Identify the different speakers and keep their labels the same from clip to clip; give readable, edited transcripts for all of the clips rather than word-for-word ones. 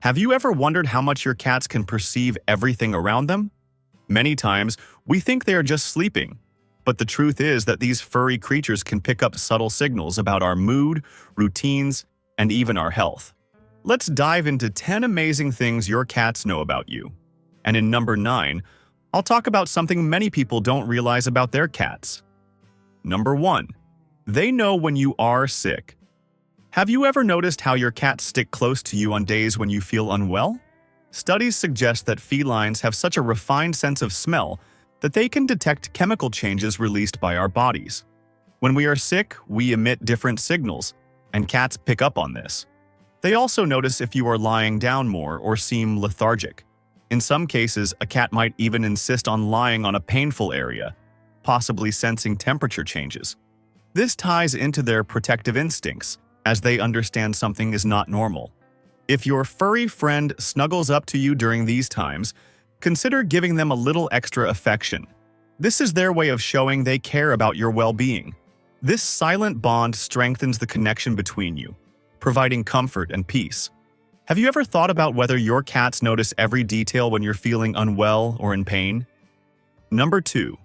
Speaker 1: Have you ever wondered how much your cats can perceive everything around them? Many times, we think they are just sleeping. But the truth is that these furry creatures can pick up subtle signals about our mood, routines, and even our health. Let's dive into 10 amazing things your cats know about you. And in number 9, I'll talk about something many people don't realize about their cats. Number 1. They know when you are sick. Have you ever noticed how your cats stick close to you on days when you feel unwell? Studies suggest that felines have such a refined sense of smell that they can detect chemical changes released by our bodies. When we are sick, we emit different signals, and cats pick up on this. They also notice if you are lying down more or seem lethargic. In some cases, a cat might even insist on lying on a painful area, possibly sensing temperature changes. This ties into their protective instincts, as they understand something is not normal. If your furry friend snuggles up to you during these times, consider giving them a little extra affection. This is their way of showing they care about your well-being. This silent bond strengthens the connection between you, providing comfort and peace. Have you ever thought about whether your cats notice every detail when you're feeling unwell or in pain? Number 2.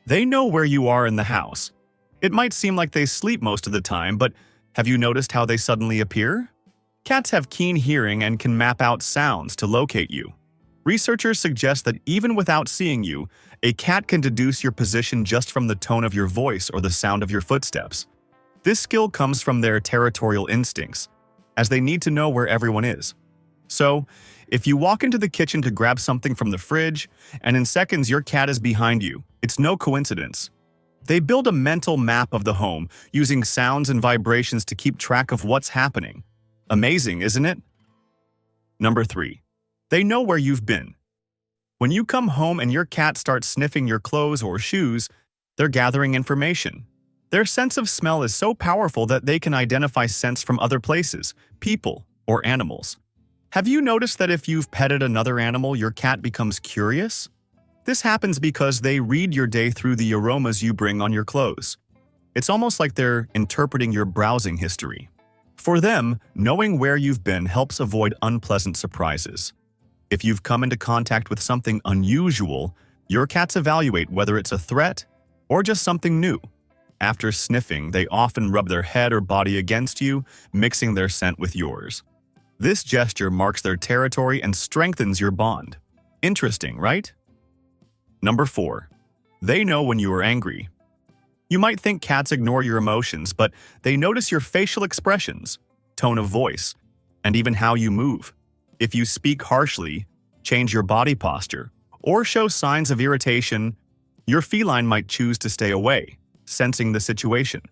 Speaker 1: They know where you are in the house. It might seem like they sleep most of the time, but have you noticed how they suddenly appear? Cats have keen hearing and can map out sounds to locate you. Researchers suggest that even without seeing you, a cat can deduce your position just from the tone of your voice or the sound of your footsteps. This skill comes from their territorial instincts, as they need to know where everyone is. So, if you walk into the kitchen to grab something from the fridge, and in seconds your cat is behind you, it's no coincidence. They build a mental map of the home, using sounds and vibrations to keep track of what's happening. Amazing, isn't it? Number 3. They know where you've been. When you come home and your cat starts sniffing your clothes or shoes, they're gathering information. Their sense of smell is so powerful that they can identify scents from other places, people, or animals. Have you noticed that if you've petted another animal, your cat becomes curious? This happens because they read your day through the aromas you bring on your clothes. It's almost like they're interpreting your browsing history. For them, knowing where you've been helps avoid unpleasant surprises. If you've come into contact with something unusual, your cats evaluate whether it's a threat or just something new. After sniffing, they often rub their head or body against you, mixing their scent with yours. This gesture marks their territory and strengthens your bond. Interesting, right? Number 4. They know when you are angry. You might think cats ignore your emotions, but they notice your facial expressions, tone of voice, and even how you move. If you speak harshly, change your body posture, or show signs of irritation, your feline might choose to stay away, sensing the situation.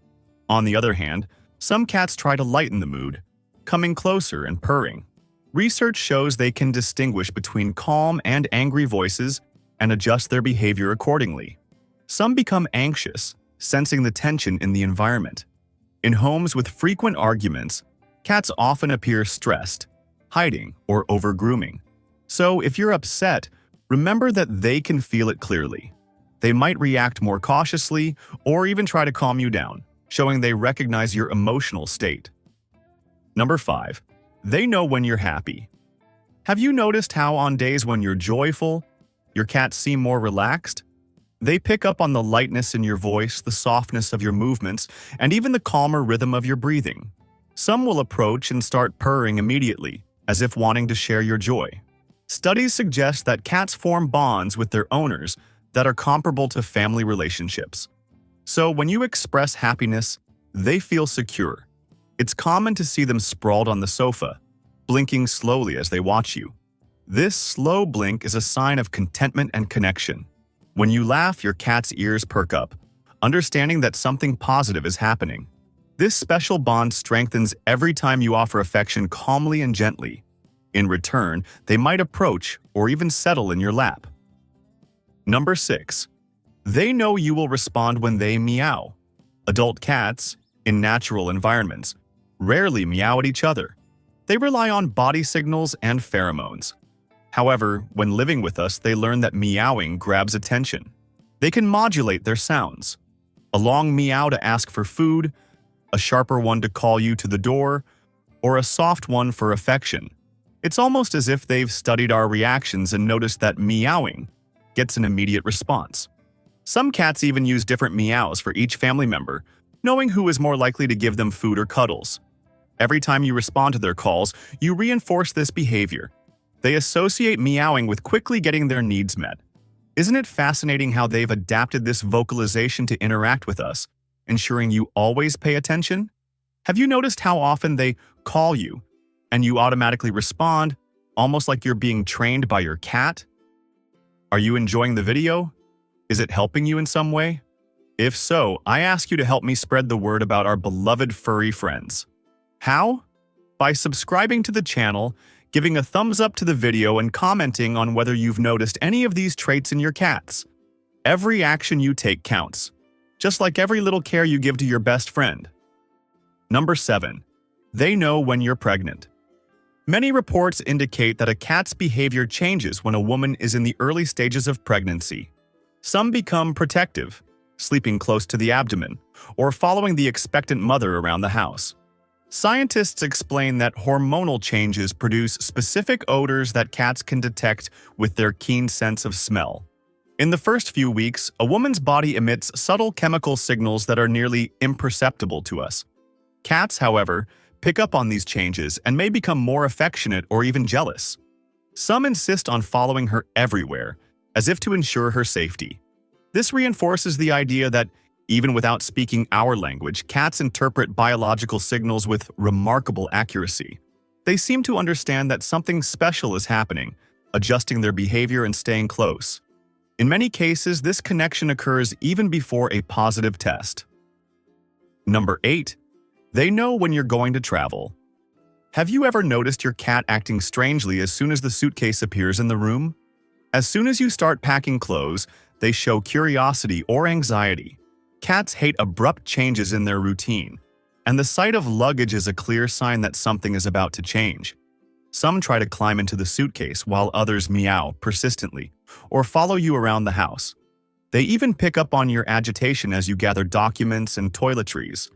Speaker 1: On the other hand, some cats try to lighten the mood, coming closer and purring. Research shows they can distinguish between calm and angry voices and adjust their behavior accordingly. Some become anxious, sensing the tension in the environment. In homes with frequent arguments, cats often appear stressed, hiding, or over-grooming. So if you're upset, remember that they can feel it clearly. They might react more cautiously or even try to calm you down, showing they recognize your emotional state. Number 5. They know when you're happy. Have you noticed how on days when you're joyful, your cats seem more relaxed? They pick up on the lightness in your voice, the softness of your movements, and even the calmer rhythm of your breathing. Some will approach and start purring immediately, as if wanting to share your joy. Studies suggest that cats form bonds with their owners that are comparable to family relationships. So when you express happiness, they feel secure. It's common to see them sprawled on the sofa, blinking slowly as they watch you. This slow blink is a sign of contentment and connection. When you laugh, your cat's ears perk up, understanding that something positive is happening. This special bond strengthens every time you offer affection calmly and gently. In return, they might approach or even settle in your lap. Number 6. They know you will respond when they meow. Adult cats, in natural environments, rarely meow at each other. They rely on body signals and pheromones. However, when living with us, they learn that meowing grabs attention. They can modulate their sounds. A long meow to ask for food, a sharper one to call you to the door, or a soft one for affection. It's almost as if they've studied our reactions and noticed that meowing gets an immediate response. Some cats even use different meows for each family member, knowing who is more likely to give them food or cuddles. Every time you respond to their calls, you reinforce this behavior. They associate meowing with quickly getting their needs met. Isn't it fascinating how they've adapted this vocalization to interact with us, ensuring you always pay attention? Have you noticed how often they call you, and you automatically respond, almost like you're being trained by your cat? Are you enjoying the video? Is it helping you in some way? If so, I ask you to help me spread the word about our beloved furry friends. How? By subscribing to the channel, giving a thumbs up to the video, and commenting on whether you've noticed any of these traits in your cats. Every action you take counts, just like every little care you give to your best friend. Number 7. They know when you're pregnant. Many reports indicate that a cat's behavior changes when a woman is in the early stages of pregnancy. Some become protective, sleeping close to the abdomen, or following the expectant mother around the house. Scientists explain that hormonal changes produce specific odors that cats can detect with their keen sense of smell. In the first few weeks, a woman's body emits subtle chemical signals that are nearly imperceptible to us. Cats, however, pick up on these changes and may become more affectionate or even jealous. Some insist on following her everywhere, as if to ensure her safety. This reinforces the idea that, even without speaking our language, cats interpret biological signals with remarkable accuracy. They seem to understand that something special is happening, adjusting their behavior and staying close. In many cases, this connection occurs even before a positive test. Number 8. They know when you're going to travel. Have you ever noticed your cat acting strangely as soon as the suitcase appears in the room? As soon as you start packing clothes, they show curiosity or anxiety. Cats hate abrupt changes in their routine, and the sight of luggage is a clear sign that something is about to change. Some try to climb into the suitcase while others meow persistently or follow you around the house. They even pick up on your agitation as you gather documents and toiletries.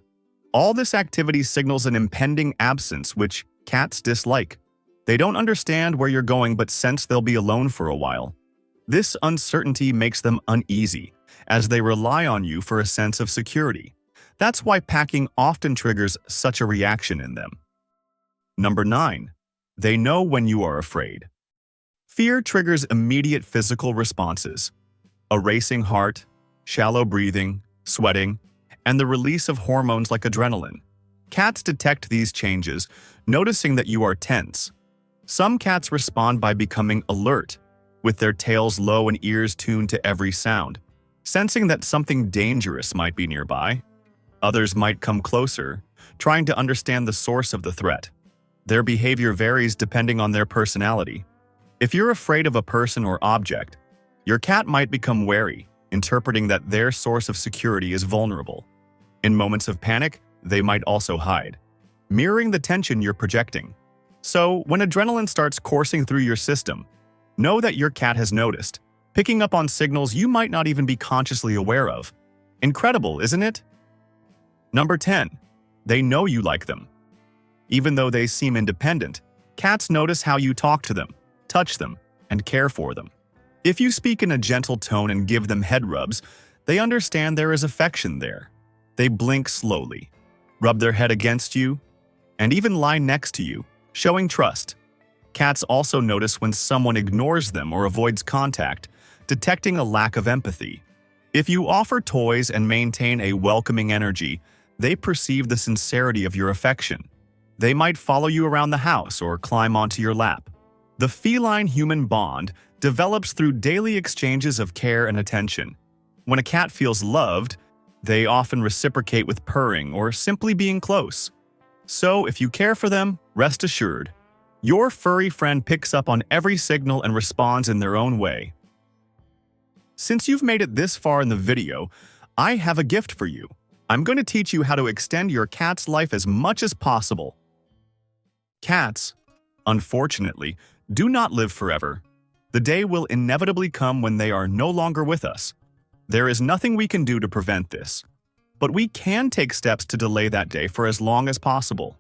Speaker 1: All this activity signals an impending absence, which cats dislike. They don't understand where you're going but sense they'll be alone for a while. This uncertainty makes them uneasy, as they rely on you for a sense of security. That's why packing often triggers such a reaction in them. Number 9. They know when you are afraid. Fear triggers immediate physical responses. A racing heart, shallow breathing, sweating, and the release of hormones like adrenaline. Cats detect these changes, noticing that you are tense. Some cats respond by becoming alert, with their tails low and ears tuned to every sound, sensing that something dangerous might be nearby. Others might come closer, trying to understand the source of the threat. Their behavior varies depending on their personality. If you're afraid of a person or object, your cat might become wary, interpreting that their source of security is vulnerable. In moments of panic, they might also hide, mirroring the tension you're projecting. So, when adrenaline starts coursing through your system, know that your cat has noticed, picking up on signals you might not even be consciously aware of. Incredible, isn't it? Number 10. They know you like them. Even though they seem independent, cats notice how you talk to them, touch them, and care for them. If you speak in a gentle tone and give them head rubs, they understand there is affection there. They blink slowly, rub their head against you, and even lie next to you, showing trust. Cats also notice when someone ignores them or avoids contact, detecting a lack of empathy. If you offer toys and maintain a welcoming energy, they perceive the sincerity of your affection. They might follow you around the house or climb onto your lap. The feline-human bond develops through daily exchanges of care and attention. When a cat feels loved, they often reciprocate with purring or simply being close. So, if you care for them, rest assured, your furry friend picks up on every signal and responds in their own way. Since you've made it this far in the video, I have a gift for you. I'm going to teach you how to extend your cat's life as much as possible. Cats, unfortunately, do not live forever. The day will inevitably come when they are no longer with us. There is nothing we can do to prevent this, but we can take steps to delay that day for as long as possible.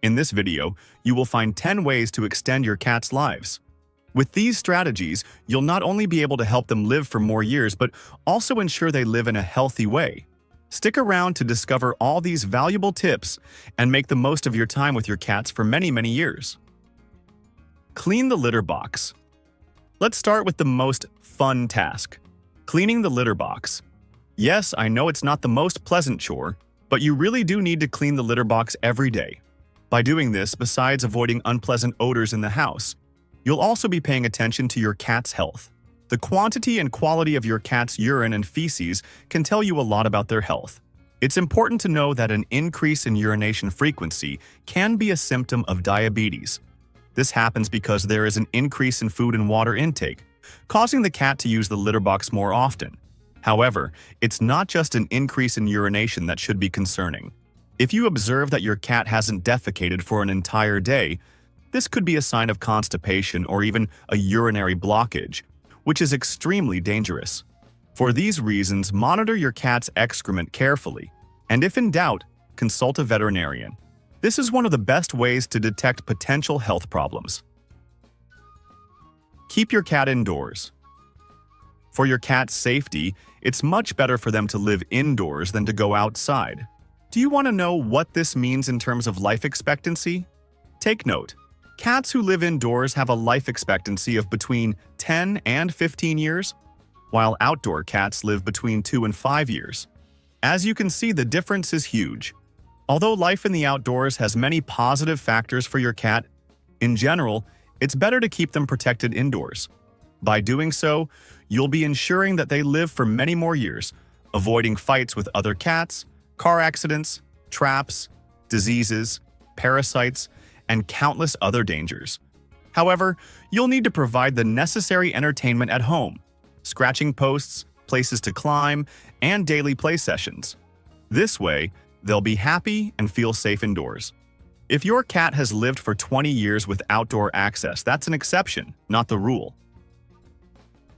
Speaker 1: In this video, you will find 10 ways to extend your cat's lives. With these strategies, you'll not only be able to help them live for more years, but also ensure they live in a healthy way. Stick around to discover all these valuable tips and make the most of your time with your cats for many, many years. Clean the litter box. Let's start with the most fun task: cleaning the litter box. Yes, I know it's not the most pleasant chore, but you really do need to clean the litter box every day. By doing this, besides avoiding unpleasant odors in the house, you'll also be paying attention to your cat's health. The quantity and quality of your cat's urine and feces can tell you a lot about their health. It's important to know that an increase in urination frequency can be a symptom of diabetes. This happens because there is an increase in food and water intake, causing the cat to use the litter box more often. However, it's not just an increase in urination that should be concerning. If you observe that your cat hasn't defecated for an entire day, this could be a sign of constipation or even a urinary blockage, which is extremely dangerous. For these reasons, monitor your cat's excrement carefully, and if in doubt, consult a veterinarian. This is one of the best ways to detect potential health problems. Keep your cat indoors. For your cat's safety, it's much better for them to live indoors than to go outside. Do you want to know what this means in terms of life expectancy? Take note. Cats who live indoors have a life expectancy of between 10 and 15 years, while outdoor cats live between 2 and 5 years. As you can see, the difference is huge. Although life in the outdoors has many positive factors for your cat, in general, it's better to keep them protected indoors. By doing so, you'll be ensuring that they live for many more years, avoiding fights with other cats, car accidents, traps, diseases, parasites, and countless other dangers. However, you'll need to provide the necessary entertainment at home: scratching posts, places to climb, and daily play sessions. This way, they'll be happy and feel safe indoors. If your cat has lived for 20 years with outdoor access, that's an exception, not the rule.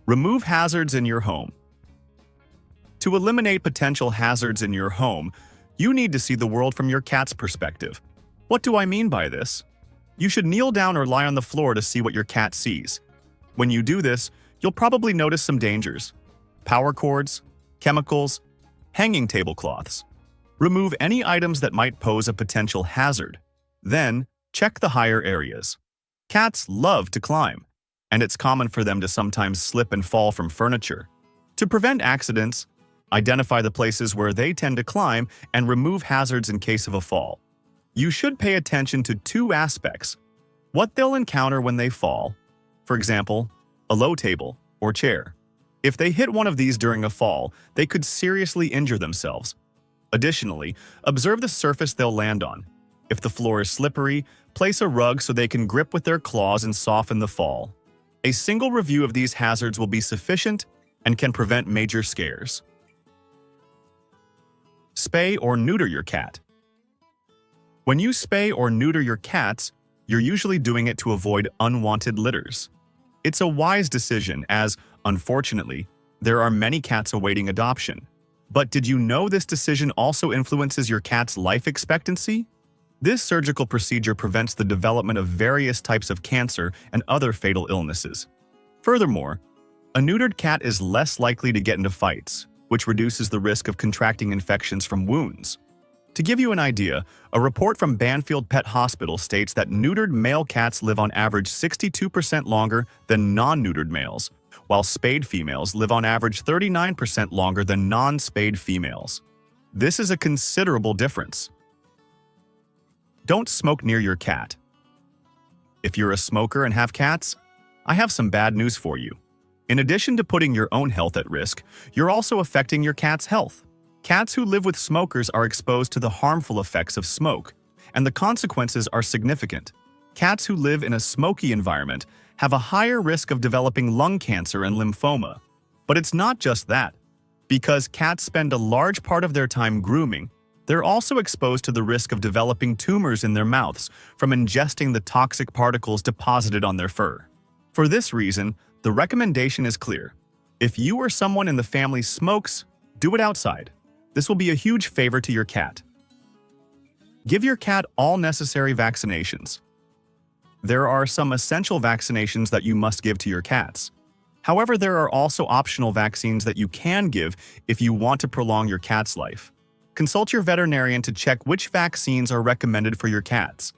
Speaker 1: Remove hazards in your home. To eliminate potential hazards in your home, you need to see the world from your cat's perspective. What do I mean by this? You should kneel down or lie on the floor to see what your cat sees. When you do this, you'll probably notice some dangers: power cords, chemicals, hanging tablecloths. Remove any items that might pose a potential hazard. Then, check the higher areas. Cats love to climb, and it's common for them to sometimes slip and fall from furniture. To prevent accidents, identify the places where they tend to climb and remove hazards in case of a fall. You should pay attention to two aspects: what they'll encounter when they fall, for example, a low table or chair. If they hit one of these during a fall, they could seriously injure themselves. Additionally, observe the surface they'll land on. If the floor is slippery, place a rug so they can grip with their claws and soften the fall. A single review of these hazards will be sufficient and can prevent major scares. Spay or neuter your cat. When you spay or neuter your cats, you're usually doing it to avoid unwanted litters. It's a wise decision as, unfortunately, there are many cats awaiting adoption. But did you know this decision also influences your cat's life expectancy? This surgical procedure prevents the development of various types of cancer and other fatal illnesses. Furthermore, a neutered cat is less likely to get into fights, which reduces the risk of contracting infections from wounds. To give you an idea, a report from Banfield Pet Hospital states that neutered male cats live on average 62% longer than non-neutered males, while spayed females live on average 39% longer than non-spayed females. This is a considerable difference. Don't smoke near your cat. If you're a smoker and have cats, I have some bad news for you. In addition to putting your own health at risk, you're also affecting your cat's health. Cats who live with smokers are exposed to the harmful effects of smoke, and the consequences are significant. Cats who live in a smoky environment have a higher risk of developing lung cancer and lymphoma. But it's not just that. Because cats spend a large part of their time grooming, they're also exposed to the risk of developing tumors in their mouths from ingesting the toxic particles deposited on their fur. For this reason, the recommendation is clear. If you or someone in the family smokes, do it outside. This will be a huge favor to your cat. Give your cat all necessary vaccinations. There are some essential vaccinations that you must give to your cats. However, there are also optional vaccines that you can give if you want to prolong your cat's life. Consult your veterinarian to check which vaccines are recommended for your cats.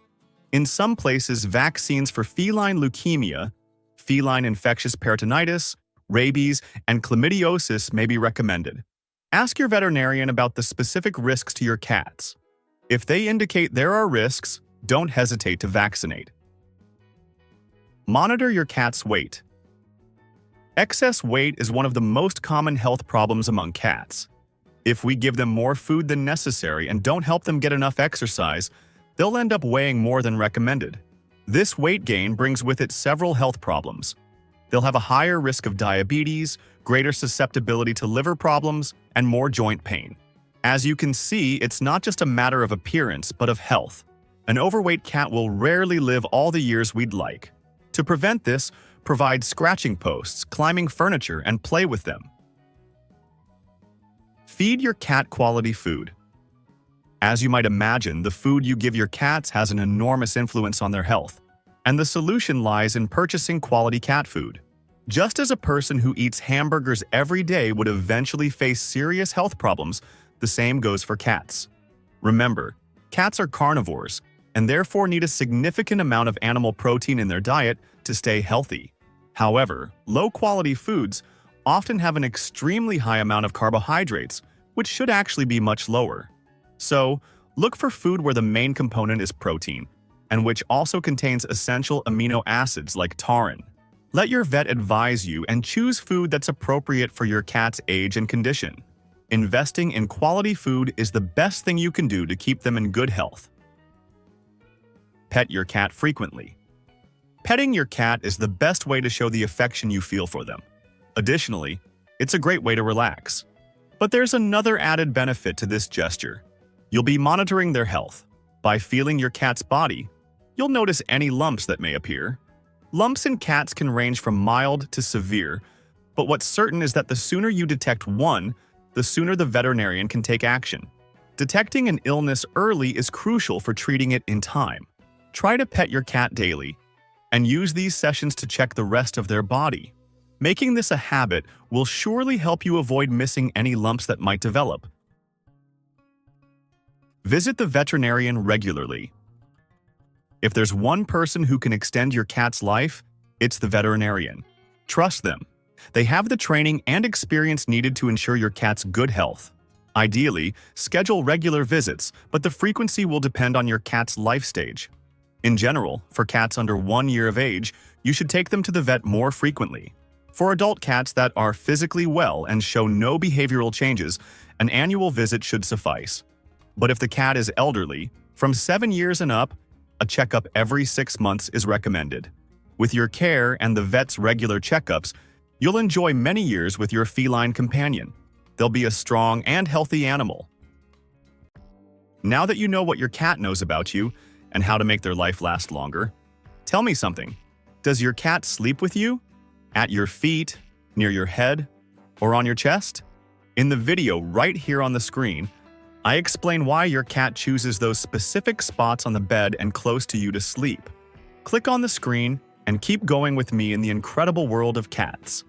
Speaker 1: In some places, vaccines for feline leukemia, feline infectious peritonitis, rabies, and chlamydiosis may be recommended. Ask your veterinarian about the specific risks to your cats. If they indicate there are risks, don't hesitate to vaccinate. Monitor your cat's weight. Excess weight is one of the most common health problems among cats. If we give them more food than necessary and don't help them get enough exercise, they'll end up weighing more than recommended. This weight gain brings with it several health problems. They'll have a higher risk of diabetes, greater susceptibility to liver problems, and more joint pain. As you can see, it's not just a matter of appearance, but of health. An overweight cat will rarely live all the years we'd like. To prevent this, provide scratching posts, climbing furniture, and play with them. Feed your cat quality food. As you might imagine, the food you give your cats has an enormous influence on their health, and the solution lies in purchasing quality cat food. Just as a person who eats hamburgers every day would eventually face serious health problems, the same goes for cats. Remember, cats are carnivores, and therefore need a significant amount of animal protein in their diet to stay healthy. However, low-quality foods often have an extremely high amount of carbohydrates, which should actually be much lower. So, look for food where the main component is protein, and which also contains essential amino acids like taurine. Let your vet advise you and choose food that's appropriate for your cat's age and condition. Investing in quality food is the best thing you can do to keep them in good health. Pet your cat frequently. Petting your cat is the best way to show the affection you feel for them. Additionally, it's a great way to relax. But there's another added benefit to this gesture. You'll be monitoring their health. By feeling your cat's body, you'll notice any lumps that may appear. Lumps in cats can range from mild to severe, but what's certain is that the sooner you detect one, the sooner the veterinarian can take action. Detecting an illness early is crucial for treating it in time. Try to pet your cat daily, and use these sessions to check the rest of their body. Making this a habit will surely help you avoid missing any lumps that might develop. Visit the veterinarian regularly. If there's one person who can extend your cat's life, it's the veterinarian. Trust them. They have the training and experience needed to ensure your cat's good health. Ideally, schedule regular visits, but the frequency will depend on your cat's life stage. In general, for cats under 1 year of age, you should take them to the vet more frequently. For adult cats that are physically well and show no behavioral changes, an annual visit should suffice. But if the cat is elderly, from 7 years and up, a checkup every 6 months is recommended. With your care and the vet's regular checkups, you'll enjoy many years with your feline companion. They'll be a strong and healthy animal. Now that you know what your cat knows about you and how to make their life last longer, tell me something. Does your cat sleep with you? At your feet, near your head, or on your chest? In the video right here on the screen, I explain why your cat chooses those specific spots on the bed and close to you to sleep. Click on the screen and keep going with me in the incredible world of cats.